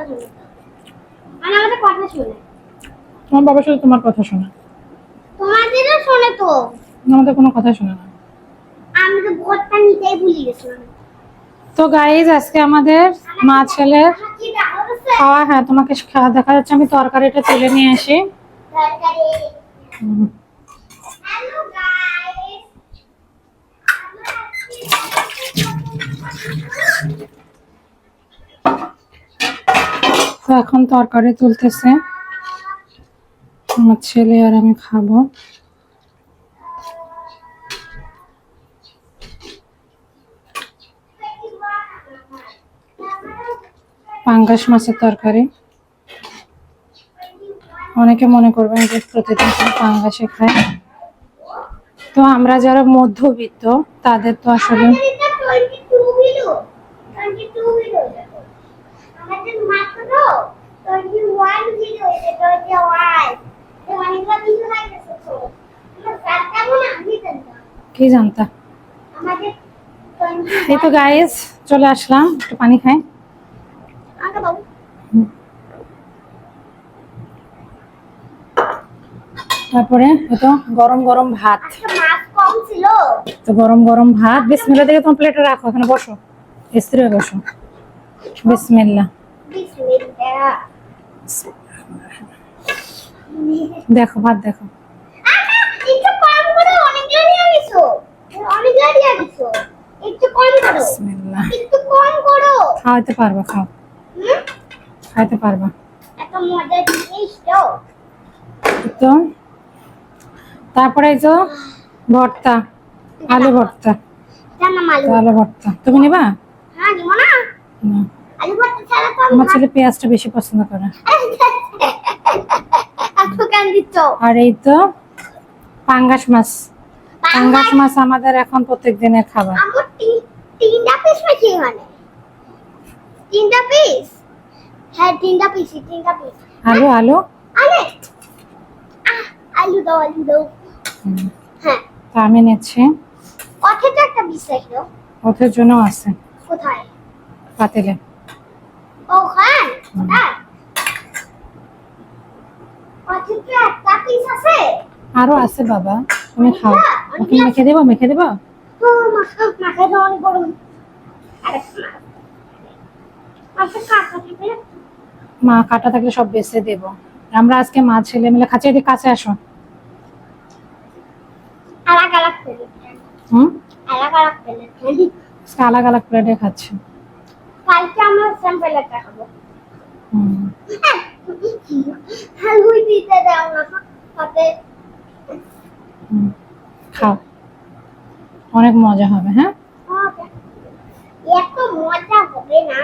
শুনে মানে আমাদের কথা শুনে। তোমার বাবা শুধু তোমার কথা শোনে, তোমাদেরও শোনে তো। আমাদের কোনো কথা শোনে না। আমি তো ভোটটা নিতেই ভুলে গেছিলাম। তো গাইজ আজকে আমাদের মা ছেলের খাওয়া। হ্যাঁ, তোমাকে খাওয়া দেখা যাচ্ছে। আমি তরকারিটা তুলে নিয়ে আসি। হ্যালো গাইস, তো এখন তরকারি তুলতেছে আমার ছেলে আর আমি খাবো। পাঙ্গাস মাছের তরকারি। অনেকে মনে করবেন যে প্রতিদিন পাঙ্গাসে খায়, তো আমরা যারা মধ্যবিত্ত তাদের তো আসলে এটা 22 ভিডিও 22 ভিডিও দেখো। আমাদের মাত্র 21 ভিডিও এটা 21 তো অনেকটা ভিডিও লাগছে তো আমরা সাতটা মনে আমি জানতাম কি জানতা। আমাদের এই তো গাইস চলে আসলাম, একটু পানি খাই। আগে বাবু তারপরে তো গরম গরম ভাত। আজকে মাছ কম ছিল। তো গরম গরম ভাত। বিসমিল্লাহ থেকে তোমার প্লেটে রাখো, এখানে বসো, স্থির হয়ে বসো। বিসমিল্লাহ। বিসমিল্লাহ। দেখো ভাত দেখো। একটু কম করো, অনেকগুলো নিয়ে আসো। অনেকগুলো নিয়ে আসো। একটু কম করো। বিসমিল্লাহ। একটু কম করো। খাওয়াতে পারবা, খাও, হুম? খাইতে পারবা। একটা মজার জিনিস তো। তো তারপরে এই যে ভর্তা, আলু ভর্তা। জানা মালু। তো আলু ভর্তা তুমি নিবা? হ্যাঁ, দিব না। না, আলু ভর্তা ছাড়া তো আমার ছেলে পেঁয়াজটা বেশি পছন্দ করে। এত কেন দিচ্ছ? আর এই তো পাঙ্গাস মাছ। পাঙ্গাস মাছ আমাদের এখন প্রত্যেক দিনের খাবার। আমার তিনটা পিস নাকি এখানে? তিনটা পিস? হ্যাঁ, তিনটা পিস। আলু আলু আরে আলু দাও, আলু দাও। হ্যাঁ, তা আমি নিচ্ছি। ওকে তো একটা পিস রাখো। ওদের জন্য আছে কোথায়? পাতিলে। ও হ্যাঁ, ওটা। ওকে তো একটা পিস আছে। আরো আছে বাবা, তুমি খাও। ওকে মেখে দেবো, মেখে দেবো। ও মাথা তো অনেক গরম। আরে আচ্ছা, কাটা থাকে। মা কাটা থাকলে সব বেছে দেবো। আমরা আজকে মা ছেলে মিলে খাচ্ছি। এদিকে কাছে আসো। আলাদা আলাদা প্লেট। আলাদা আলাদা প্লেট। আজকে আলাদা আলাদা প্লেটে খাচ্ছি। কালকে আমরা সেম প্লেটটা খাবো। হুম, আলু দিতে দাও না সাথে। খাও, অনেক মজা হবে। হ্যাঁ, ওকে, এত মজা হবে না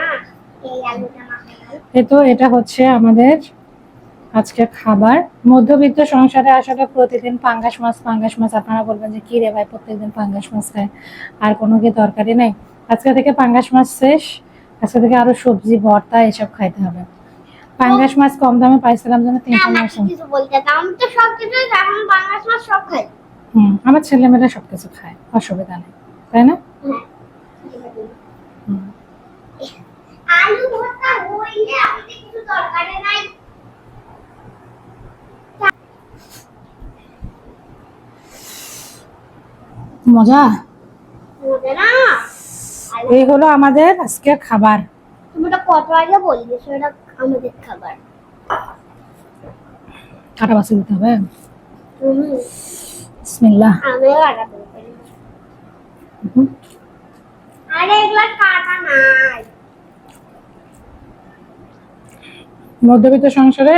এই আলুটা মাখানো। এই তো এটা হচ্ছে আমাদের আজকে খাবার। মধ্যবিত্ত সংসারে আসলে প্রতিদিন পাঙ্গাস মাছ। আপনারা বলবেন যে কি রে ভাই, প্রত্যেকদিন পাঙ্গাস মাছ খায়, আর কোনো কি তরকারি নেই? আজকে থেকে পাঙ্গাস মাছ শেষ। আজকে থেকে আরো সবজি ভর্তা এসব খাইতে হবে। পাঙ্গাস মাছ কম দামে পাইছিলাম যেন 3টা মাছ। কিছু বলতে দাম তো সব কিছু এখন বাংলাদেশ মাছ সব খাই। আমার ছেলেমেয়েরা সবকিছু খায়, অসুবিধা নেই, তাই না? আলু ভর্তা হইলে আমাদের কিছু দরকারে নাই। মজা। মজা না। এই হলো আমাদের আজকে খাবার। তুমি তো কত আগে বললে সেটা আমাদের খাবার। কাটা বাছি দিতে হবে। বিসমিল্লাহ। আমিও কাটা দেবো। আরে এগুলা কাটা নাই। মধ্যবিত্ত সংসারে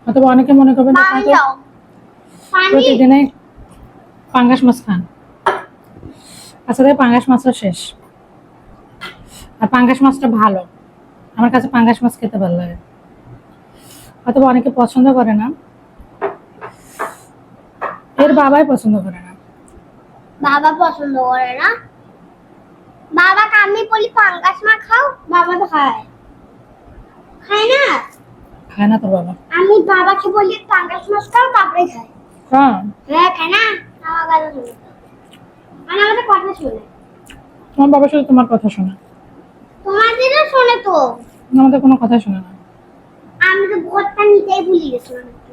অথবা অনেকে মনে করবেন পানি দাও। পানি। প্রতিদিনে পাঙ্গাস মাছ খান। আচ্ছা, তাই পাঙ্গাস মাছও শেষ। আর পাঙ্গাস মাছটা ভালো, আমার কাছে পাঙ্গাস মাছ খেতে ভালো লাগে। অথবা অনেকে পছন্দ করে না, এর বাবাই পছন্দ করে না। বাবা পছন্দ করে না। বাবাকে আমি বলি পাঙ্গাস মাছ খাও, বাবা তো খায়। খায় না? খায় না তোর বাবা? আমি বাবাকে বলি পাঙ্গাস মাছ খাও, তারপরে খায়। হ্যাঁ, হ্যাঁ, খায় না। আমার কথা শুনে। মানে আমাদের কথা শুনে। তোমার বাবা শুধু তোমার কথা শোনে, তোমাদেরও শোনে তো। আমাদের কোনো কথা শোনে না। আমি তো ভর্তা নিতেই ভুলে গেছিলাম একটু।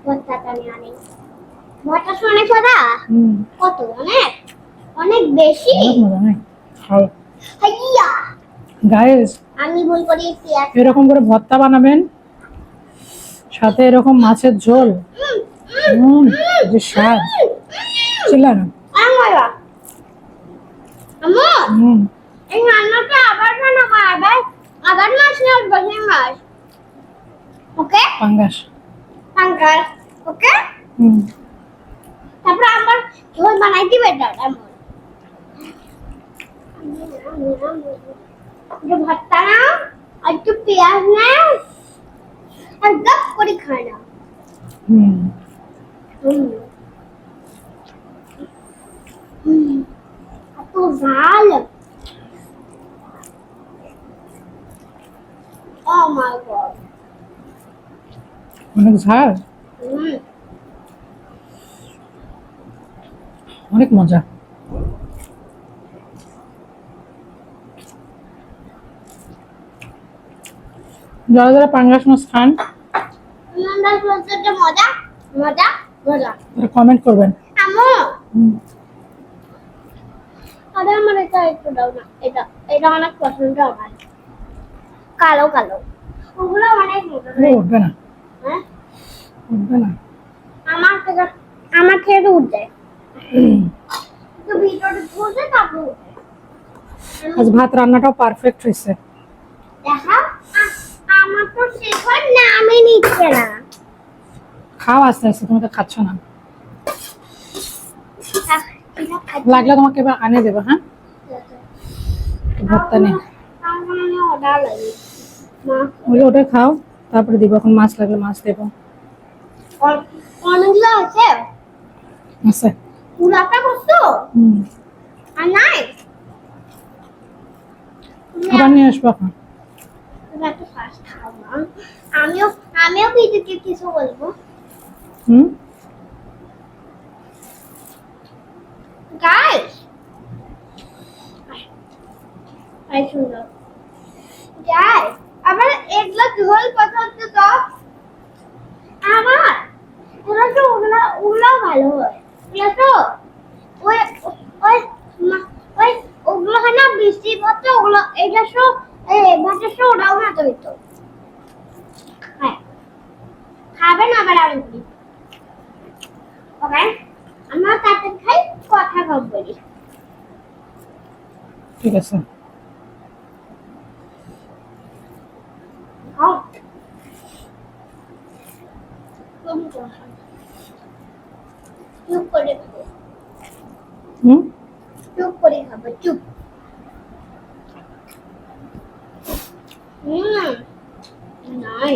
ভর্তাটা নিয়ে অনেক ভর্তা শুনে কথা হুম, কত অনেক অনেক বেশি। অনেক মজা নেই খাও হাইয়া গাইস। আমি ভুল করি পেঁয়াজ এরকম করে ভর্তা বানাবেন, সাথে এরকম মাছের ঝোল। যে স্বাদ, ছিল না? আমার আমার হুম, এই রান্নাটা আবার বানাবো আবার মাছ না বসে মাছ ওকে পাঙ্গাস। পাঙ্গাস ওকে হুম, তারপর আবার ঝোল বানাই দিবে এটা এমন যে ভর্তা না আর একটু পেঁয়াজ না আর গপ করে খায় না হুম। এত ঝাল ও মাই গড অনেক ঝাল, অনেক মজা। যারা যারা পাঙ্গাস মাছ খান আমার বলতে মজা মজা মজা তারা কমেন্ট করবেন। আমো হুম, আরে আমার এটা একটু দাও না এটা এটা অনেক পছন্দ আমার কালো কালো ওগুলো অনেক মজা ও উঠবে না, হ্যাঁ উঠবে না। আমার থেকে উঠে তো ভিতরে ঢুকে তারপর উঠে আজ ভাত রান্নাটাও পারফেক্ট হয়েছে। দেখা আমার তো শেখার নামই নিচ্ছে না খাও আস্তে আস্তে, তুমি তো খাচ্ছ না। এটা লাগলে তোমাকে এবার আনিয়ে দেবো। হ্যাঁ, ভর্তা নেই, আমি অর্ডার লাগে মা ওই ওটাই খাও, তারপরে দিব। এখন মাছ লাগলে মাছ দেবো। অনেকগুলো আছে আছে। পুরাটা করছো হুম, আর নাই আবার নিয়ে আসবো এখন। তুমি একটা ফার্স্ট খাও না আমিও আমিও ভিডিওতে কিছু বলবো হুম, গাইস আই শুনো গাইস আবার এগুলো ঝোল পছন্দ তো আমার ওগুলো ভালো হয় ওগুলো তো ওই ওই ওই ওগুলো হয় না বৃষ্টি পড়ছে ওগুলো এটা শো ভাতের শো ওটাও না তো হইতো হ্যাঁ খাবেন আবার আমি বলি ওকে আমরা তাতে খাই কথা কম বলি ঠিক আছে। খাও তুমি কথা চুপ করে খাবো হুম, চুপ করে খাবো চুপ নাই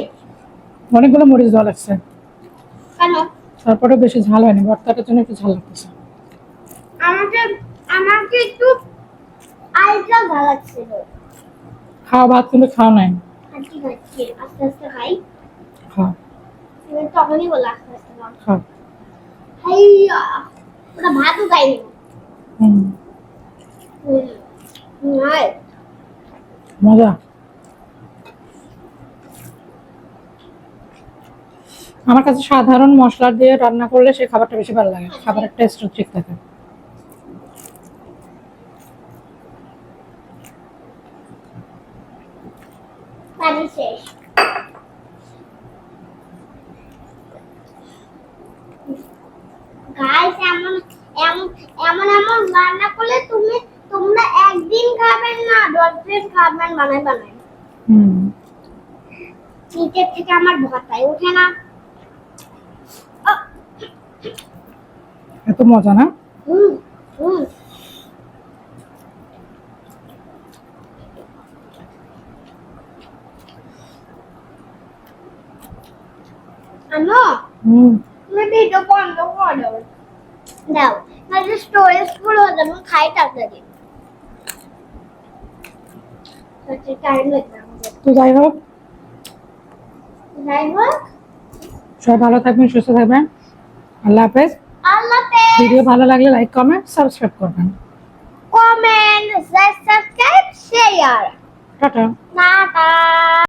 অনেকগুলো মরিচ দেওয়া লাগছে, কেন তারপরে বেশি ঝাল হয়নি। ভর্তাটার জন্য একটু ঝাল লাগতেছে। আমাকে আমাকে একটু আলটা ভালো লাগছিল খাও ভাত, কিন্তু খাও নাই। আজকে খাচ্ছি আস্তে আস্তে খাই খাও তুমি তখনই বলে আস্তে আস্তে খাও খাও। হাইয়া ওটা ভাতও খাইনি হুম, নাই মজা। আমার কাছে সাধারণ মশলা দিয়ে রান্না করলে সেই খাবারটা বেশি ভালো লাগে, খাবারের টেস্ট ঠিক থাকে। পানি শেষ গাইস এমন এমন এমন এমন রান্না করলে তোমরা একদিন খাবেন না 10 দিন খাবেন বানাই বানাই হুম, নিচের থেকে আমার ভর্তাই ওঠে না এত মজা না? হুম হুম আনো হুম, তুমি ভিডিও বন্ধ করো দাও নাহলে স্টোরেজ ফুল হয়ে যাবে খাই তাড়াতাড়ি টাইম লাগবে আমাদের তো যাই হোক, যাই হোক সবাই ভালো থাকবেন, সুস্থ থাকবেন। আল্লাহ হাফেজ। আল্লাহ হাফেজ ভিডিও ভালো লাগলে লাইক, কমেন্ট, সাবস্ক্রাইব করবেন। Comment subscribe share tata. না